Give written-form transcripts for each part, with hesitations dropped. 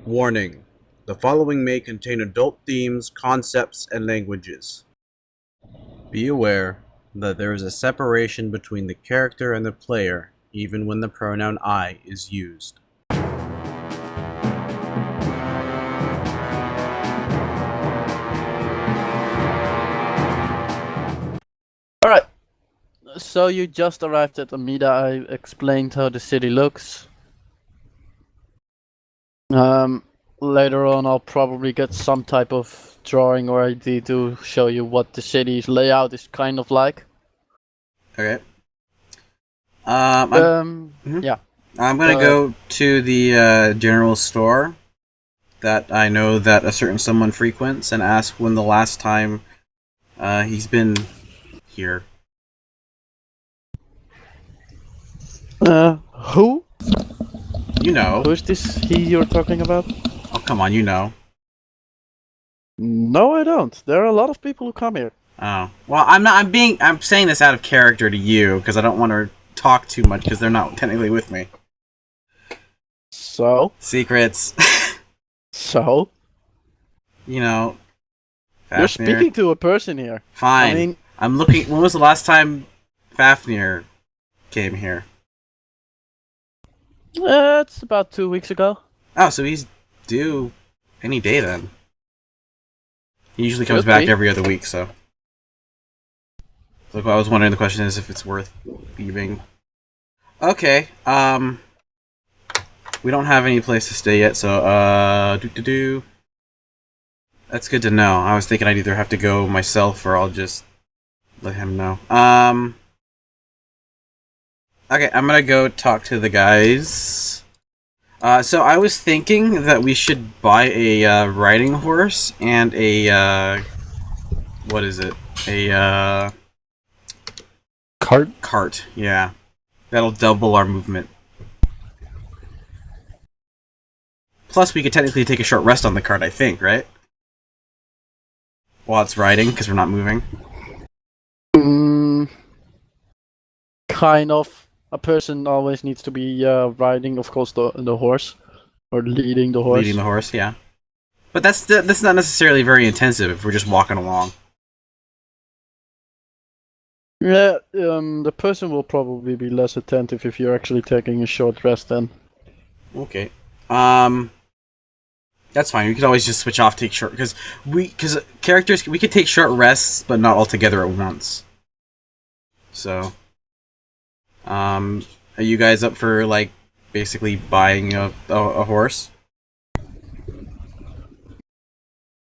Warning: the following may contain adult themes, concepts, and languages. Be aware that there is a separation between the character and the player, even when the pronoun I is used. Alright, so you just arrived at Amida. I explained how the city looks. Later on I'll probably get some type of drawing or idea to show you what the city's layout is kind of like. Okay. Yeah. I'm gonna go to the general store that I know that a certain someone frequents and ask when the last time he's been here. Who? You know. Who's this he you're talking about? Oh, come on, you know. No, I don't. There are a lot of people who come here. Oh. Well, I'm saying this out of character to you, because I don't want to talk too much, because they're not technically with me. So? Secrets. So? You know. Fafnir. You're speaking to a person here. Fine. I mean, I'm looking... When was the last time Fafnir came here? It's about 2 weeks ago. Oh, so he's due any day then. He usually comes back every other week, so... Look, I was wondering, the question is if it's worth leaving. Okay, we don't have any place to stay yet, so, That's good to know. I was thinking I'd either have to go myself or I'll just let him know. Okay, I'm gonna go talk to the guys. So I was thinking that we should buy a riding horse and a what is it? A cart. Cart, yeah. That'll double our movement. Plus, we could technically take a short rest on the cart, I think, right? While it's riding, because we're not moving. Kind of. A person always needs to be riding, of course, the horse. Or leading the horse. Leading the horse, yeah. But that's not necessarily very intensive if we're just walking along. Yeah, the person will probably be less attentive if you're actually taking a short rest then. Okay. That's fine. We could always just switch off, take short... Because characters, we could take short rests, but not all together at once. So... are you guys up for, like, basically buying a horse?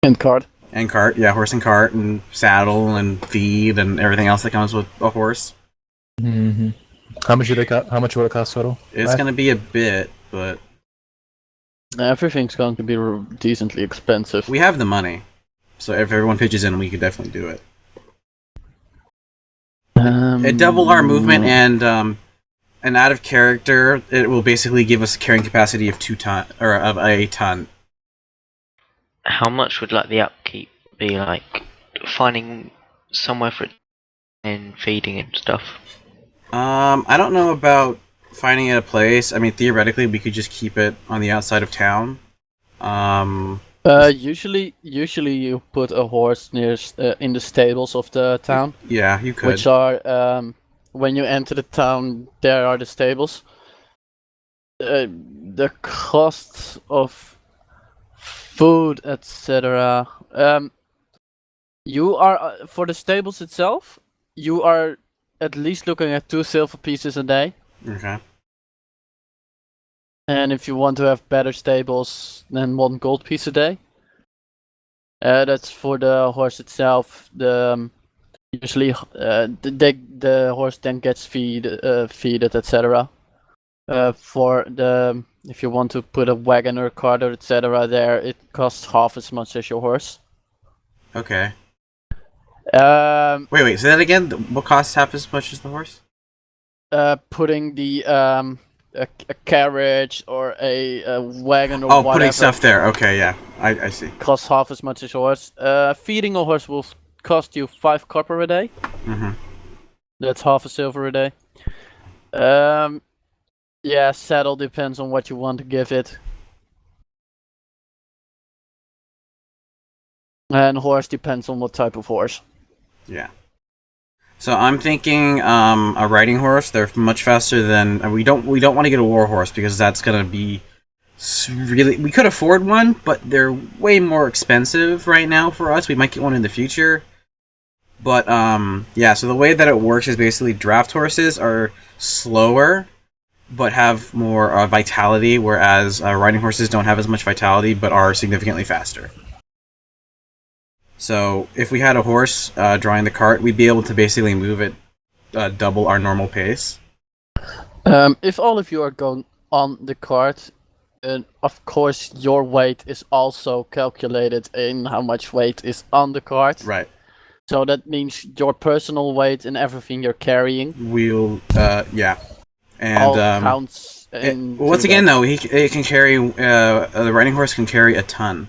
And cart. And cart, yeah, horse and cart, and saddle, and feed, and everything else that comes with a horse. Mm-hmm. How much will it cost total? It's gonna be a bit, but... Everything's going to be decently expensive. We have the money, so if everyone pitches in, we could definitely do it. It double our movement, and out of character, it will basically give us a carrying capacity of of a ton. How much would like the upkeep be, like finding somewhere for it and feeding it and stuff? I don't know about finding it a place. I mean, theoretically, we could just keep it on the outside of town. Usually you put a horse near in the stables of the town. Yeah, you could. Which are when you enter the town, there are the stables. The costs of food, etc. You are for the stables itself. You are at least looking at 2 silver pieces a day. Okay. And if you want to have better stables, then 1 gold piece a day. That's for the horse itself. Usually the horse then gets feeded, etc. For the if you want to put a wagon or a cart or etc. there, it costs half as much as your horse. Okay. Wait, say that again? What costs half as much as the horse? Putting the a carriage or a wagon or whatever. Oh, putting stuff there. Okay, yeah, I see. Costs half as much as a horse. Feeding a horse will cost you 5 copper a day. Mm-hmm. That's half a silver a day. Yeah, saddle depends on what you want to give it. And horse depends on what type of horse. Yeah. So I'm thinking a riding horse. They're much faster than we don't want to get a war horse because that's gonna be really. We could afford one, but they're way more expensive right now for us. We might get one in the future. But yeah. So the way that it works is basically draft horses are slower, but have more vitality, whereas riding horses don't have as much vitality, but are significantly faster. So if we had a horse drawing the cart, we'd be able to basically move it double our normal pace. If all of you are going on the cart, of course your weight is also calculated in how much weight is on the cart. Right. So that means your personal weight and everything you're carrying. We'll, yeah. And all counts. Once again, though, it can carry. The riding horse can carry a ton.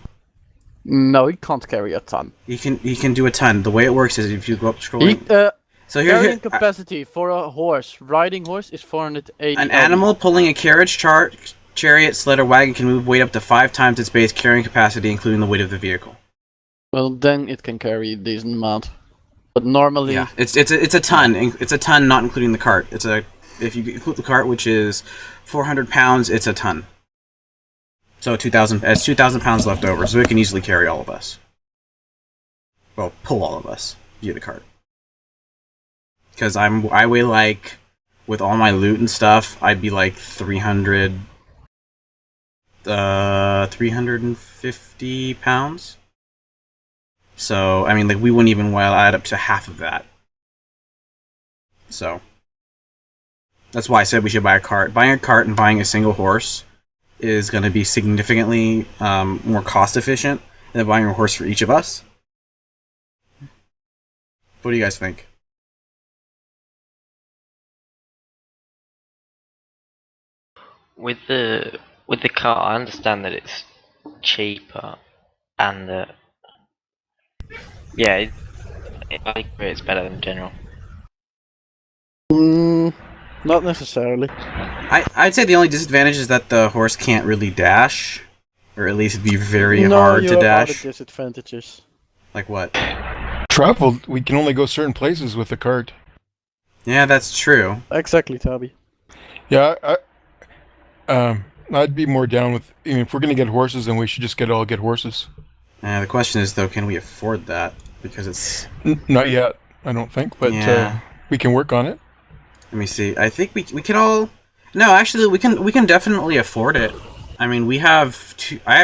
No, he can't carry a ton. He can do a ton. The way it works is if you go up scrolling. Carrying capacity for a horse, riding horse, is 480. An animal pulling a carriage, chariot, sled, or wagon can move weight up to 5 times its base carrying capacity, including the weight of the vehicle. Well, then it can carry a decent amount. But normally, yeah, it's a ton. It's a ton, not including the cart. If you include the cart, which is 400 pounds, it's a ton. So 2,000 pounds left over, so it can easily carry all of us. Well, pull all of us via the cart. Because I weigh like, with all my loot and stuff, I'd be like 350 pounds. So, I mean, like, we wouldn't even add up to half of that. So, that's why I said we should buy a cart. Buying a cart and buying a single horse is going to be significantly more cost efficient than buying a horse for each of us. What do you guys think? With the car, I understand that it's cheaper, and that I agree it's better than general. Not necessarily. I'd say the only disadvantage is that the horse can't really dash, or at least it'd be very hard to dash. Other disadvantages. Like what? Travel. We can only go certain places with the cart. Yeah, that's true. Exactly, Toby. Yeah, I'd be more down with. I mean, if we're gonna get horses, then we should just get horses. The question is, though, can we afford that? Because it's not yet, I don't think, but we can work on it. Let me see. I think we can all. No, actually, we can definitely afford it. I mean, I have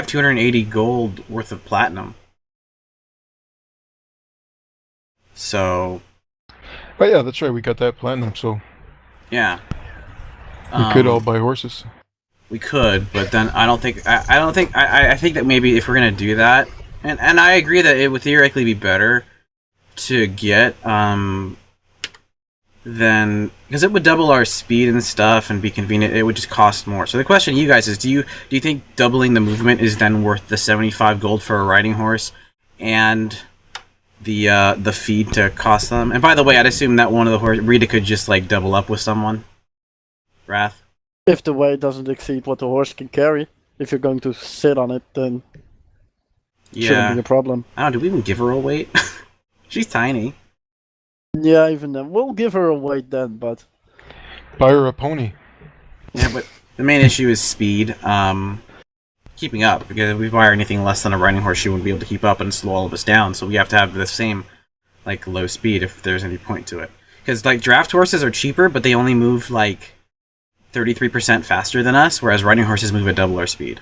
280 gold worth of platinum. So. Oh yeah, that's right. We got that platinum, so. Yeah. We could all buy horses. We could, but then I think that maybe if we're gonna do that, and I agree that it would theoretically be better to get then, because it would double our speed and stuff and be convenient. It would just cost more. So the question to you guys is, do you think doubling the movement is then worth the 75 gold for a riding horse and the feed to cost them? And by the way, I'd assume that one of the Rita could just like double up with someone. Wrath. If the weight doesn't exceed what the horse can carry, if you're going to sit on it, then it shouldn't be a problem. Oh, do we even give her a weight? She's tiny. Yeah, even then. We'll give her a weight then, but... Buy her a pony. Yeah, but the main issue is speed. Keeping up, because if we buy her anything less than a riding horse, she wouldn't be able to keep up and slow all of us down, so we have to have the same, like, low speed if there's any point to it. Because, like, draft horses are cheaper, but they only move, like, 33% faster than us, whereas riding horses move at double our speed.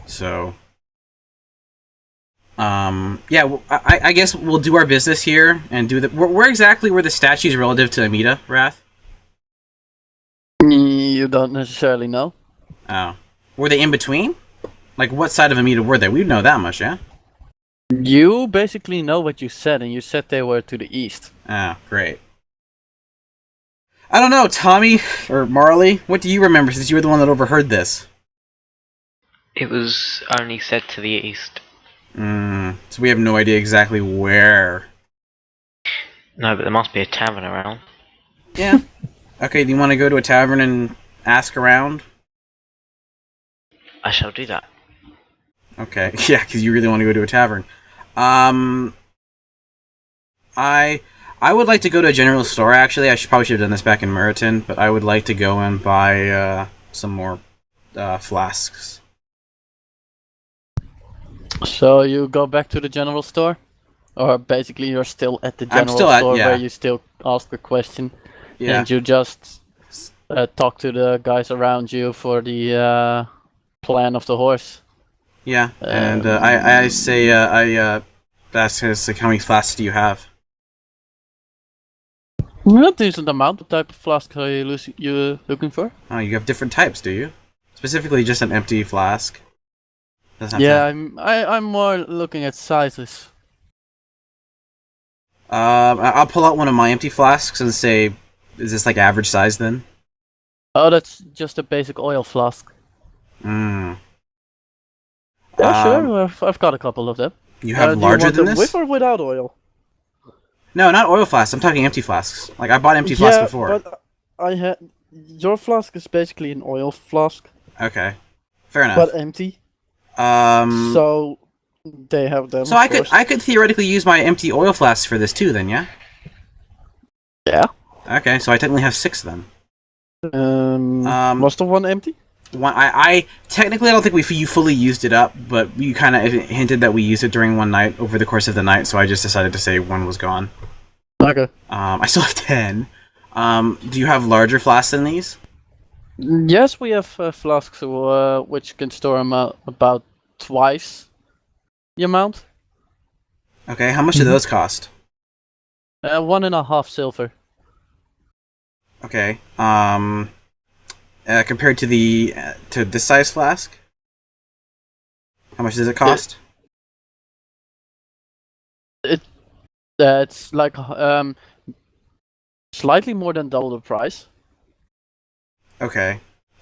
So... yeah, well, I guess we'll do our business here and do the. Where exactly were the statues relative to Amida, Wrath? You don't necessarily know. Oh, were they in between? Like, what side of Amida were they? We'd know that much, yeah. You basically know what you said, and you said they were to the east. Ah, great. I don't know, Tommy or Marley. What do you remember, since you were the one that overheard this? It was only said to the east. So we have no idea exactly where. No, but there must be a tavern around. Yeah. Okay, do you want to go to a tavern and ask around? I shall do that. Okay, yeah, because you really want to go to a tavern. I would like to go to a general store. Actually, probably should have done this back in Meriton, but I would like to go and buy some more flasks. So you go back to the general store? Or basically you're still at the I'm general still store yeah. where you still ask a question Yeah. and you just talk to the guys around you for the plan of the horse. Yeah, and I say I ask us like, how many flasks do you have? A decent amount. What type of flask are you looking for? Oh, you have different types, do you? Specifically, just an empty flask. Doesn't have Yeah, to... I'm more looking at sizes. I'll pull out one of my empty flasks and say, is this like average size then? Oh, that's just a basic oil flask. Hmm. Yeah, sure. I've got a couple of them. You have do larger you want than them this? with or without oil? No, not oil flasks. I'm talking empty flasks. Like I bought empty flasks before. But I had your flask is basically an oil flask, Okay, fair enough. but empty. So they have them. So I could theoretically use my empty oil flasks for this too, then, yeah? Yeah. Okay, so I technically have 6 then. Was the one empty? I technically I don't think you fully used it up, but you kind of hinted that we used it during one night over the course of the night, so I just decided to say 1 was gone. Okay. I still have 10. Do you have larger flasks than these? Yes, we have flasks which can store about twice the amount. Okay, how much do those cost? 1.5 silver. Okay. Compared to to this size flask, how much does it cost? It's like slightly more than double the price. Okay,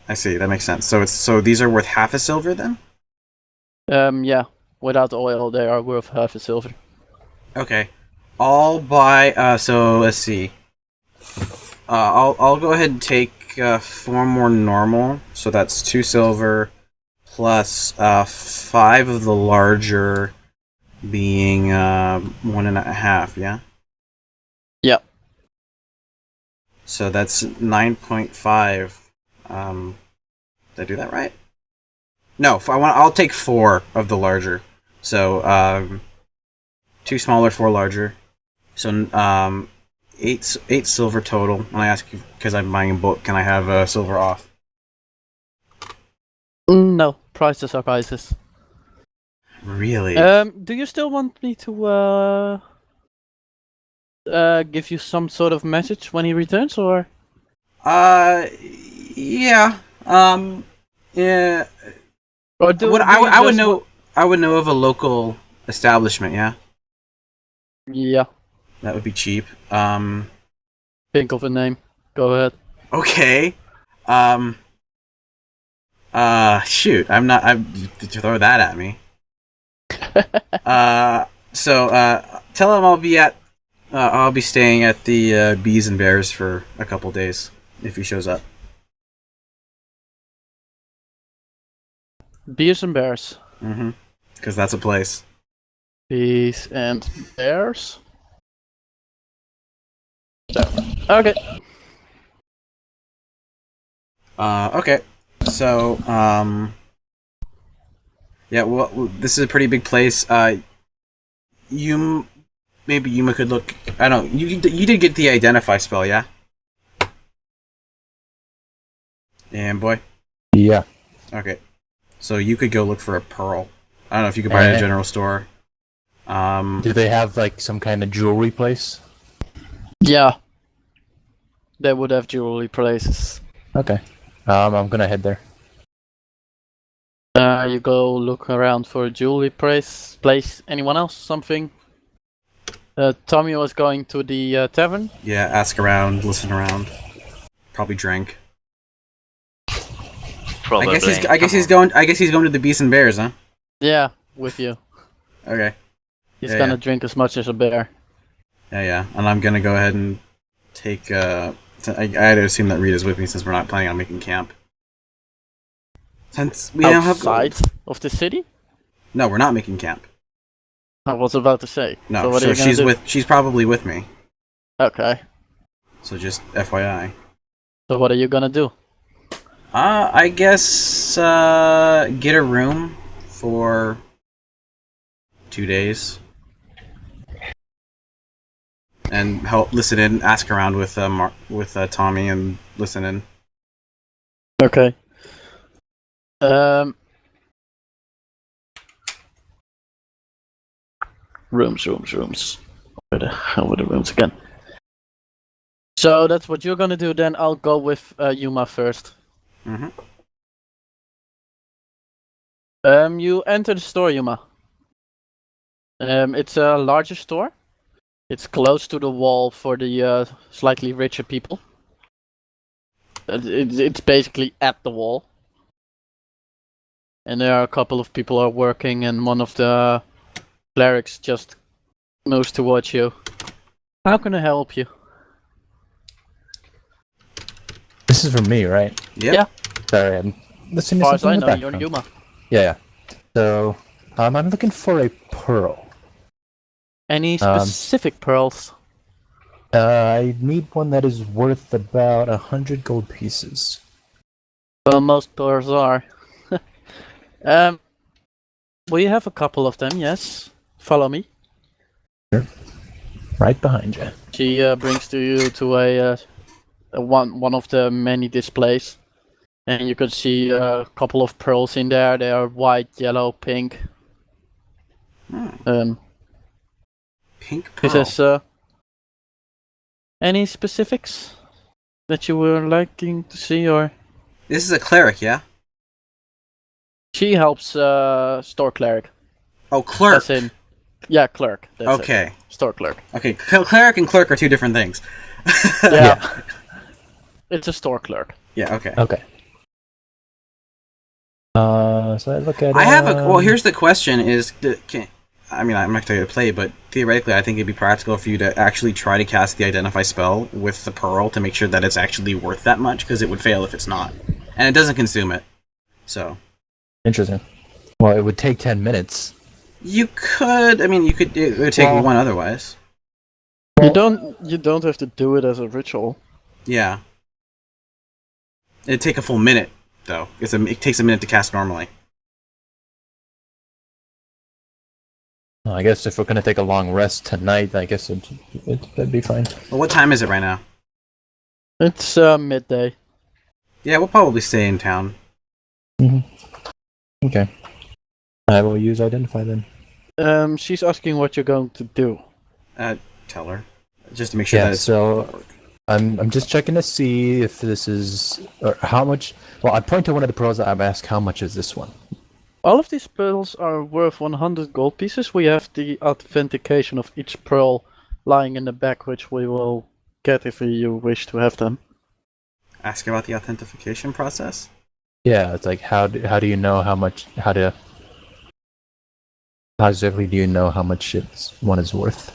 I see. That makes sense. So these are worth half a silver then? Yeah. Without oil, they are worth half a silver. Okay, I'll buy. So let's see. I'll go ahead and take 4 more normal. So that's 2 silver plus 5 of the larger, being 1.5. Yeah. Yeah. So that's 9.5. Did I do that right? No, I'll take 4 of the larger. So 2 smaller, 4 larger. So 8 silver total. When I ask you because I'm buying a book, can I have silver off? No, prices are prices. Really? Do you still want me to give you some sort of message when he returns, or? Yeah. Yeah. Or I would know. I would know of a local establishment. Yeah. Yeah. That would be cheap. Think of a name. Go ahead. Okay. Shoot. I'm not. Throw that at me. Tell him I'll be staying at the Bees and Bears for a couple days if he shows up. Beers and Bears. Mm-hmm. Because that's a place. Bees and Bears. So, okay. Okay. So, yeah, well, this is a pretty big place. Maybe Yuma could look. I don't know. You did get the identify spell, yeah? And boy. Yeah. Okay. So you could go look for a pearl. I don't know if you could buy it at a general store. Do they have like some kind of jewelry place? Yeah. They would have jewelry places. Okay. I'm gonna head there. You go look around for a jewelry place. Anyone else? Something? Tommy was going to the tavern. Yeah, ask around, listen around. Probably drink. Probably. I guess he's going to the Beasts and Bears, huh? Yeah, with you. Okay. He's gonna drink as much as a bear. Yeah. And I'm gonna go ahead and take. I had to assume that Rita's with me since we're not planning on making camp. Since we Outside of the city? No, we're not making camp. I was about to say. No, so what so are you gonna do? she's probably with me. Okay. So just FYI. So what are you gonna do? I guess get a room for 2 days. And help listen in, ask around with Tommy and listen in. Okay. Rooms. Where the hell were the rooms again? So that's what you're gonna do. Then I'll go with Yuma first. Mm-hmm. You enter the store, Yuma. It's a larger store. It's close to the wall for the slightly richer people. It's basically at the wall. And there are a couple of people are working, and one of the clerics just moves towards you. How can I help you? This is for me, right? Yep. Yeah. Sorry, I'm listening As to far as I something in know, the you're background. Yuma. Yeah. So, I'm looking for a pearl. Any specific pearls? I need one that is worth about 100 gold pieces. Well, most pearls are. We have a couple of them, yes. Follow me. Right behind you. She brings you to a one of the many displays. And you can see a couple of pearls in there. They are white, yellow, pink. Pink He pearl. says, any specifics that you were liking to see, or? This is a cleric, yeah? She helps store cleric. Oh, clerk. As in, yeah, clerk. That's Okay. it. Store clerk. Okay, cleric and clerk are two different things. Yeah. It's a store clerk. Yeah, okay. Okay. So I look at. I have well, here's the question: I'm not going to tell you to play, but theoretically, I think it'd be practical for you to actually try to cast the Identify spell with the Pearl to make sure that it's actually worth that much, because it would fail if it's not, and it doesn't consume it. So. Interesting. Well, it would take 10 minutes. You could. I mean, you could. It would take one otherwise. You don't have to do it as a ritual. Yeah. It'd take a full minute, though. It takes a minute to cast normally. Well, I guess if we're gonna take a long rest tonight, I guess it'd be fine. Well, what time is it right now? It's midday. Yeah, we'll probably stay in town. Okay. I will use Identify then. She's asking what you're going to do. Tell her. Just to make sure Yeah, that it's... so I'm just checking to see if this is or how much. Well, I point to one of the pearls that I've asked how much is this one. All of these pearls are worth 100 gold pieces. We have the authentication of each pearl lying in the back, which we will get if you wish to have them. Ask about the authentication process? Yeah, it's like how do you know how exactly do you know how much one is worth?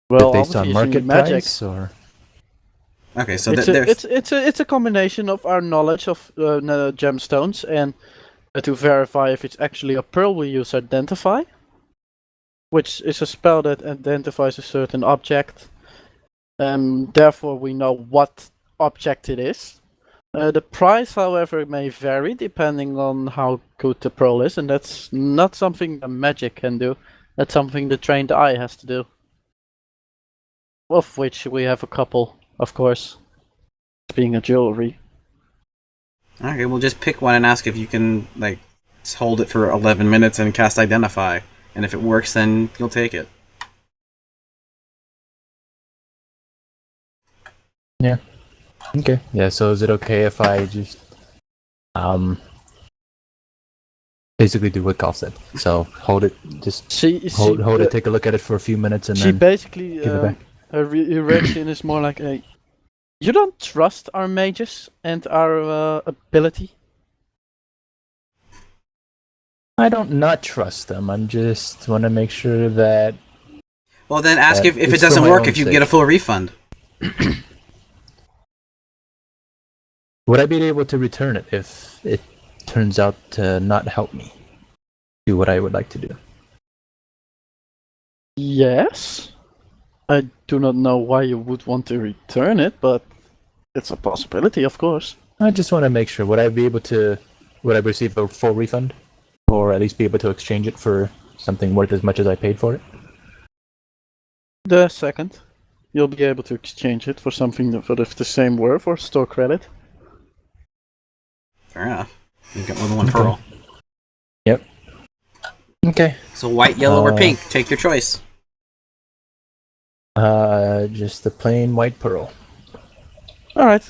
Well, Is it based on obviously market magic. price or? Okay, so It's a combination of our knowledge of gemstones, and to verify if it's actually a pearl, we use Identify, which is a spell that identifies a certain object. Therefore, we know what object it is. The price, however, may vary depending on how good the pearl is, and that's not something the magic can do. That's something the trained eye has to do. Of which we have a couple, of course, being a jewelry. Okay, we'll just pick one and ask if you can, like, hold it for 11 minutes and cast Identify. And if it works, then you'll take it. Yeah. Okay. Yeah. So is it okay if I just basically do what Carl said? So hold it, just hold it, take a look at it for a few minutes, and she then basically give it back. her reaction is more like a, you don't trust our mages and our ability? I don't not trust them. I'm just want to make sure that. Well, then ask if it it's for doesn't my work, own if you sake. get a full refund. Would I be able to return it if it turns out to not help me? do what I would like to do. Yes. I do not know why you would want to return it, but it's a possibility, of course. I just want to make sure. Would I receive a full refund? Or at least be able to exchange it for something worth as much as I paid for it? The second, you'll be able to exchange it for something of the same worth or store credit. Fair enough. You get more than one pearl. Yep. Okay. So white, yellow, or pink? Take your choice. Just the plain white pearl. Alright,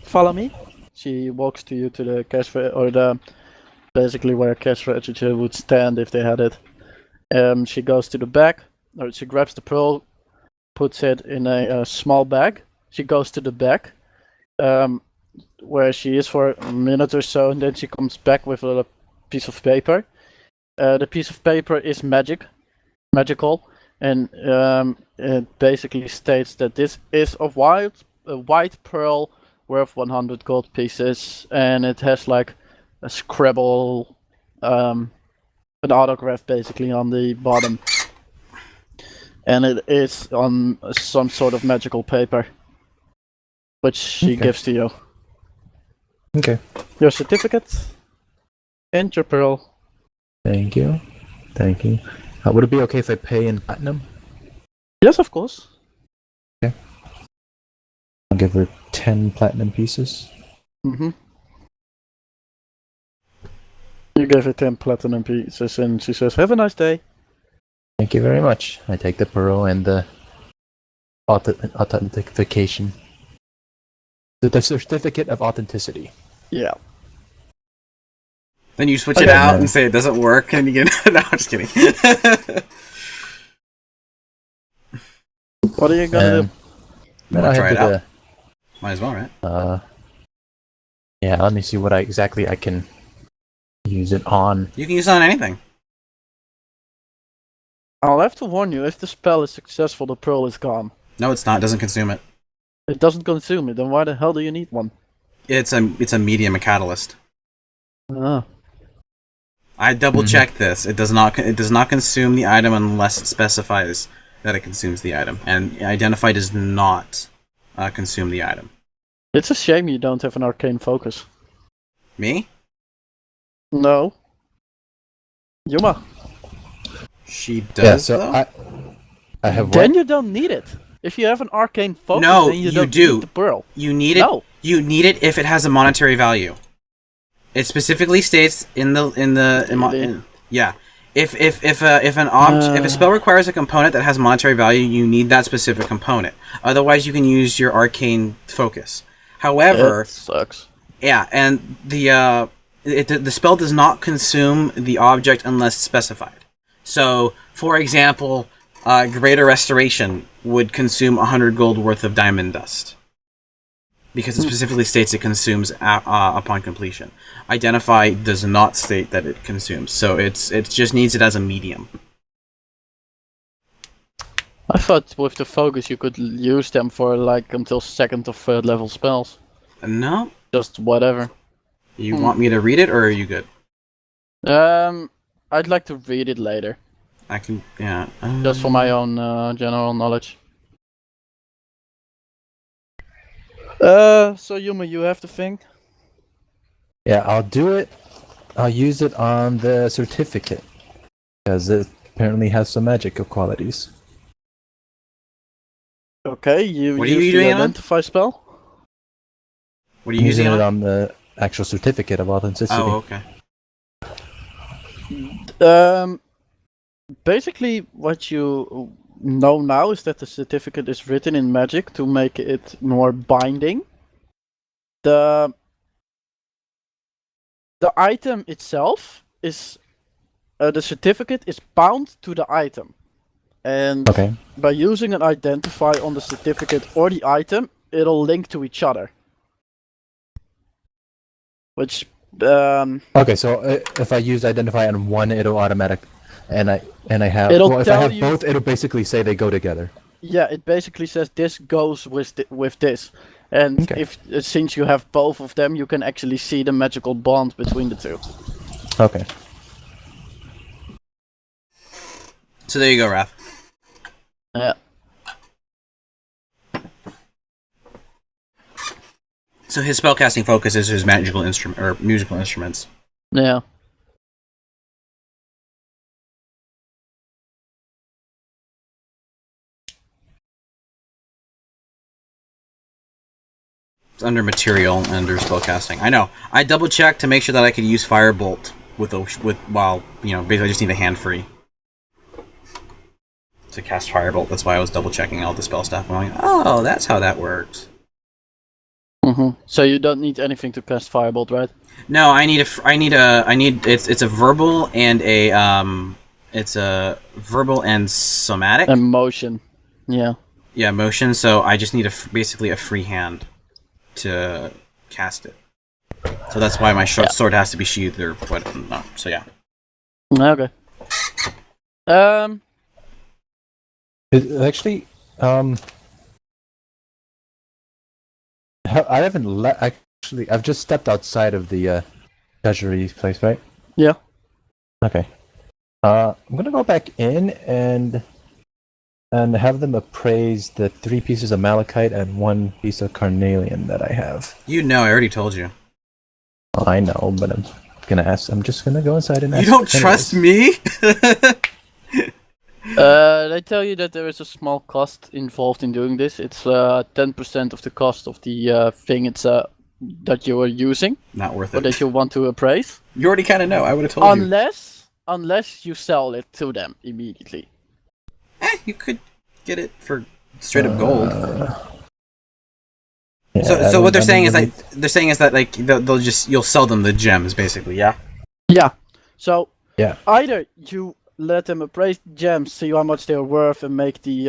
follow me. She walks to you to the cash or the basically where a cash register would stand if they had it. She goes to the back, or she grabs the pearl, puts it in a small bag. She goes to the back, where she is for a minute or so, and then she comes back with a piece of paper. The piece of paper is magical, and it basically states that this is a white pearl worth 100 gold pieces, and it has like a scribble, an autograph basically on the bottom, and it is on some sort of magical paper, which she gives to you. Okay. Your certificate and your pearl. Thank you. Thank you. Would it be okay if I pay in platinum? Yes, of course. Okay. I'll give her 10 platinum pieces. Mm-hmm. You gave her 10 platinum pieces, and she says, "Have a nice day." Thank you very much. I take the pearl and the authentication. The certificate of authenticity. Yeah. Then you switch it out and say it doesn't work, and you get. No, I'm just kidding. What are you gonna do? Then I'll try it head to out. Might as well, right? Yeah, let me see what exactly I can use it on. You can use it on anything. I'll have to warn you, if the spell is successful, the pearl is gone. No, it's not. It doesn't consume it. It doesn't consume it, then why the hell do you need one? It's a medium, a catalyst. Ah. I double checked this. It does not consume the item unless it specifies that it consumes the item, and identify does not consume the item. It's a shame you don't have an arcane focus. Me? No. Yuma. She does. Yeah, so though? I have Then what? you don't need it. If you have an arcane focus, No, then you you don't do. need the pearl. You need it. No. You need it if it has a monetary value. It specifically states yeah. If a spell requires a component that has monetary value, you need that specific component. Otherwise, you can use your arcane focus. However, It sucks. yeah, and the spell does not consume the object unless specified. So, for example, Greater Restoration would consume 100 gold worth of diamond dust, because it specifically states it consumes upon completion. Identify does not state that it consumes, so it just needs it as a medium. I thought with the focus you could use them for like until 2nd or 3rd level spells. No? Just whatever. You want me to read it, or are you good? I'd like to read it later. I can, yeah. Just for my own general knowledge. So Yuma, you have the thing? Yeah, I'll do it. I'll use it on the certificate, because it apparently has some magical qualities. Okay, you What are you use doing the it on? identify spell? What are you using it it on? on the actual certificate of authenticity. Oh, okay. Basically, what you know now is that the certificate is written in magic to make it more binding. The item itself is the certificate is bound to the item, and Okay. by using an identify on the certificate or the item, it'll link to each other. Which Okay, so if I use identify on one, it'll automatic, and I have. It'll Well, if I tell have you- both, it'll basically say they go together. yeah, it basically says this goes with this, and Okay. if since you have both of them, you can actually see the magical bond between the two. Okay. So there you go, Wrath. Yeah. So his spellcasting focus is his magical instrument or musical instruments. Yeah. It's under material and under spellcasting. I know. I double checked to make sure that I could use Firebolt while basically I just need a hand free to cast Firebolt. That's why I was double checking all the spell stuff. I'm like, oh, that's how that works. So you don't need anything to cast Firebolt, right? No, it's a verbal and somatic. And motion. Yeah. Yeah, motion. So I just need basically a free hand to cast it. So that's why my short sword has to be sheathed or whatever. No, so yeah. Okay. Actually, I haven't actually. I've just stepped outside of the treasury place, right? Yeah. Okay. I'm gonna go back in and have them appraise the 3 pieces of malachite and 1 piece of carnelian that I have. You know, I already told you. Well, I know, but I'm gonna ask. I'm just gonna go inside and ask. You don't trust me? They tell you that there is a small cost involved in doing this. It's 10% of the cost of the thing that you are using. Not worth or it. that you want to appraise. You already kind of know. I would have told you. Unless you sell it to them immediately. You could get it for straight up gold. Yeah, so what they're saying is like you'll sell them the gems basically, yeah. Yeah. So yeah, either you let them appraise the gems, see how much they're worth, and make the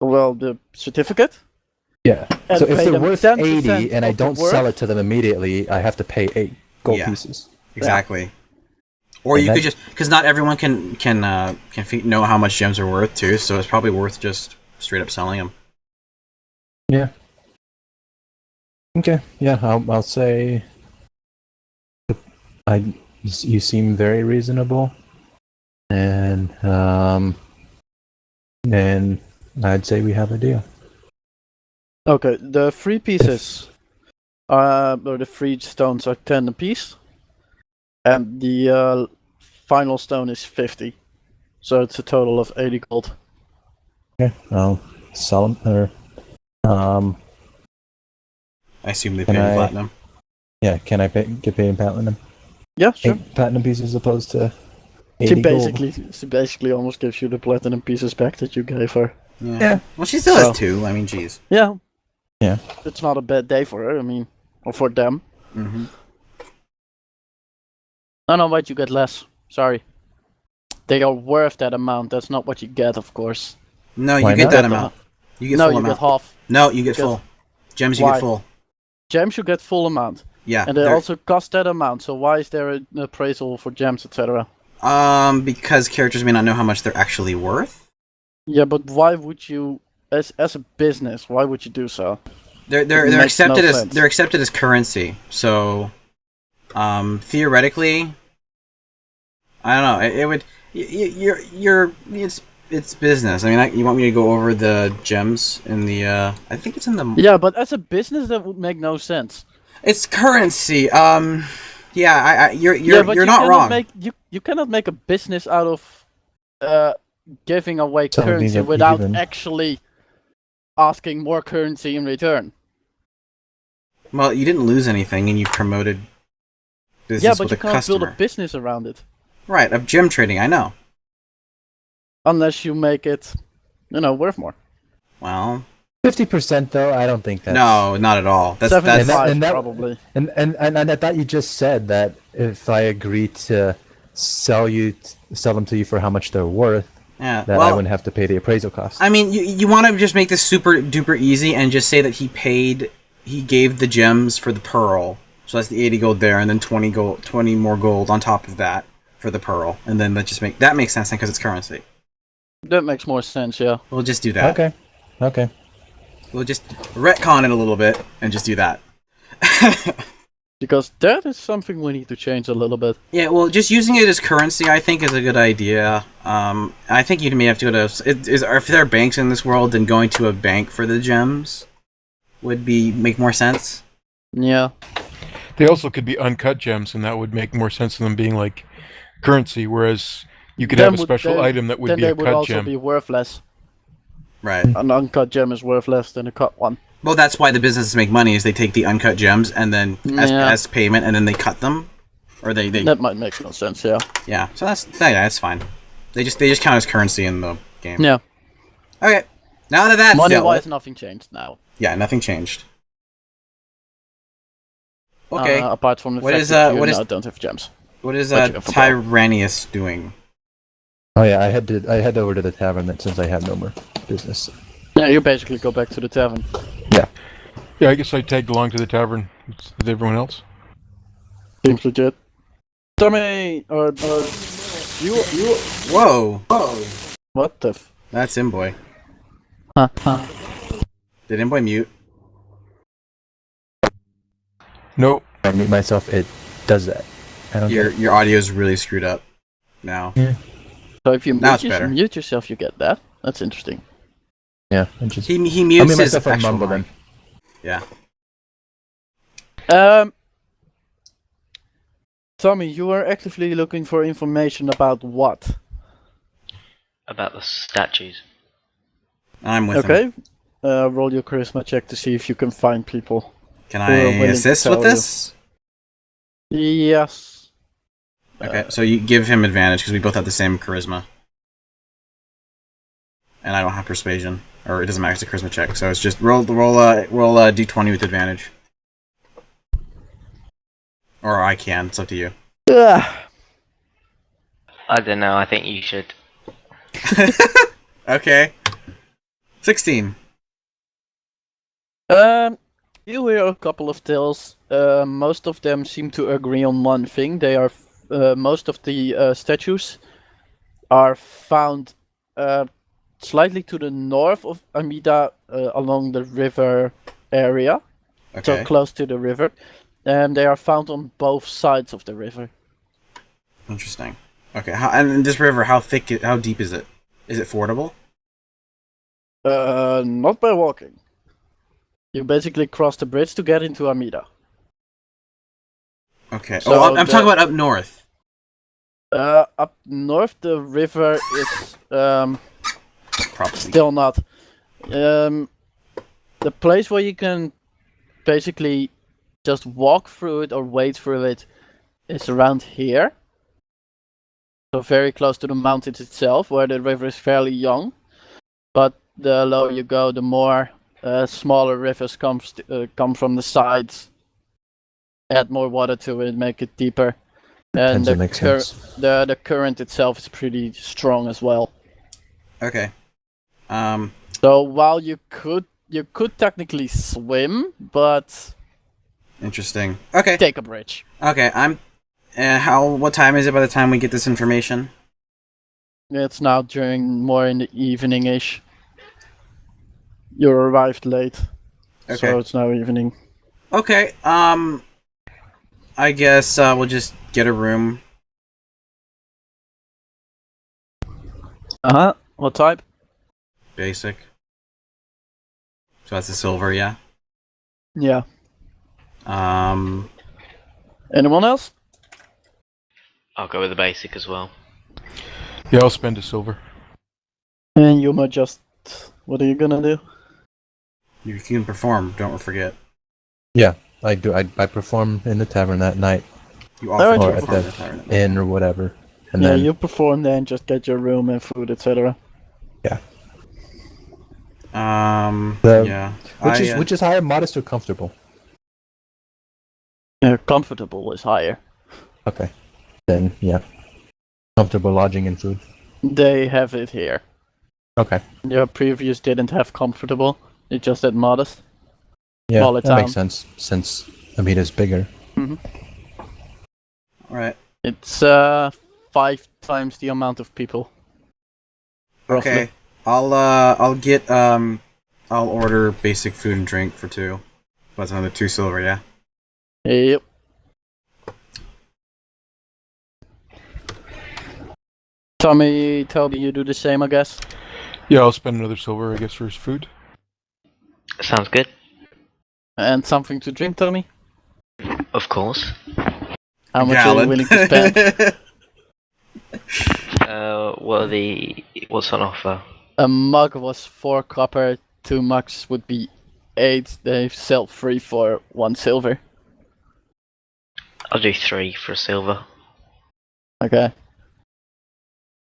the certificate. Yeah. So if they're worth 80 and I don't sell it to them immediately, I have to pay 8 gold pieces. Exactly. Yeah. Or you could just, because not everyone can know how much gems are worth too, so it's probably worth just straight up selling them. Yeah. Okay. Yeah, I'll say. You seem very reasonable, and I'd say we have a deal. Okay, the 3 pieces, or the 3 stones are 10 apiece, and the final stone is 50, so it's a total of 80 gold. Okay, I'll sell them. I assume they pay in platinum. Yeah, can I get paid in platinum? Yeah, sure. 8 platinum pieces opposed to 80 She basically almost gives you the platinum pieces back that you gave her. Yeah. Well, she still has 2. I mean, jeez. Yeah. Yeah. It's not a bad day for her. I mean, or for them. Mm-hmm. No, wait, you get less. Sorry. They are worth that amount. That's not what you get, of course. No, you get that amount. You get full amount. Get half. No, you get full. Gems, you get full. Gems, you get full amount. Yeah. And they also cost that amount. So why is there an appraisal for gems, etc.? Because characters may not know how much they're actually worth. Yeah, but why would you, as a business, why would you do so? They're accepted as currency. So, theoretically, I don't know. It would. It's business. I mean, you want me to go over the gems in the? I think it's in the. Yeah, but as a business, that would make no sense. It's currency. Yeah, you're not wrong. You cannot make a business out of giving away currency without actually asking more currency in return. Well, you didn't lose anything, and you promoted business with a customer. Yeah, but you can't build a business around it. Right, of gem trading, I know. Unless you make it, worth more. Well, 50% though, I don't think that's... No, not at all. That's 75 probably. And I thought you just said that if I agree to sell them to you for how much they're worth, I wouldn't have to pay the appraisal cost. I mean, you want to just make this super duper easy and just say that he gave the gems for the pearl. So that's the 80 gold there, and then 20 more gold on top of that for the pearl, and then that makes sense then because it's currency. That makes more sense, yeah. We'll just do that. Okay. We'll just retcon it a little bit and just do that. Because that is something we need to change a little bit. Yeah, well, just using it as currency, I think, is a good idea. I think you may have to go to... if there are banks in this world, then going to a bank for the gems would make more sense. Yeah. They also could be uncut gems, and that would make more sense than them being like currency. Whereas you could have a special item that would be a cut then they would also gem. be worthless. Right. An uncut gem is worth less than a cut one. Well, that's why the businesses make money, is they take the uncut gems and then as payment, and then they cut them, or they. That might make no sense, yeah. Yeah, so that's fine. They just count as currency in the game. Yeah. Okay, now that that's money-wise, nothing changed now. Yeah, nothing changed. Okay. Apart from the what fact is that you what is now don't have gems. what is Tyraneus doing? Oh yeah, I head over to the tavern since I have no more business. Yeah, you basically go back to the tavern. Yeah. Yeah, I guess I tagged along to the tavern with everyone else. Seems legit. Tommy, or you. Whoa! What the? That's Mboy. Huh. Did Mboy mute? Nope. I mute myself. It does that. I don't Your audio is really screwed up now. Yeah. So if you Now it's better. mute yourself, you get that. That's interesting. Yeah. I just He mutes his myself on actual Mumble mic. then. Yeah. Tommy, you are actively looking for information about what? About the statues. I'm with him. Okay. Roll your charisma check to see if you can find people. Can who are I willing to assist tell with this? Yes. Okay, so you give him advantage because we both have the same charisma. And I don't have persuasion. Or it doesn't matter, it's a charisma check. So it's just roll d20 with advantage. Or I can, it's up to you. Ugh. I don't know, I think you should. Okay. 16. You hear a couple of tales. Most of them seem to agree on one thing. They are most of the statues are found slightly to the north of Amida, along the river area, Okay. so close to the river, and they are found on both sides of the river. Interesting. Okay, and this river, how deep is it? Is it fordable? Not by walking. You basically cross the bridge to get into Amida. Okay. So I'm talking about up north. Up north, the river is Probably. still not. The place where you can basically just walk through it or wade through it is around here. So very close to the mountains itself, where the river is fairly young. But the lower you go, the more smaller rivers come from the sides. Add more water to it, make it deeper. And the current itself is pretty strong as well. Okay. So while you could technically swim, but Interesting. Okay. take a bridge. Okay, what time is it by the time we get this information? It's now more in the evening-ish. You arrived late, Okay. so it's now evening. Okay, I guess we'll just get a room. Uh-huh. What type? Basic. So that's a silver, yeah? Yeah. Um, Anyone else? I'll go with the basic as well. Yeah, I'll spend a silver. And Yuma just... What are you gonna do? you can perform, don't forget. Yeah, I do. I perform in the tavern that night, You Alright, often or at perform the at tavern. inn or whatever, and Yeah, then you perform then, just get your room and food, etc. yeah, Yeah. which is higher, modest or comfortable? Comfortable is higher. Okay, then yeah, comfortable lodging and food. They have it here. Okay, Your previous didn't have comfortable, it just had modest. yeah, Smaller that town. makes sense since Amida's bigger. Alright. It's 5 times the amount of people. Roughly. Okay. I'll order basic food and drink for 2. That's another 2 silver, yeah? Yep. Toby, you do the same, I guess. Yeah, I'll spend another silver, I guess, for his food. Sounds good. And something to drink, Tommy? Of course. How much are you willing to spend? What's on offer? A mug was 4 copper, 2 mugs would be 8. They sell 3 for 1 silver. I'll do 3 for a silver. Okay.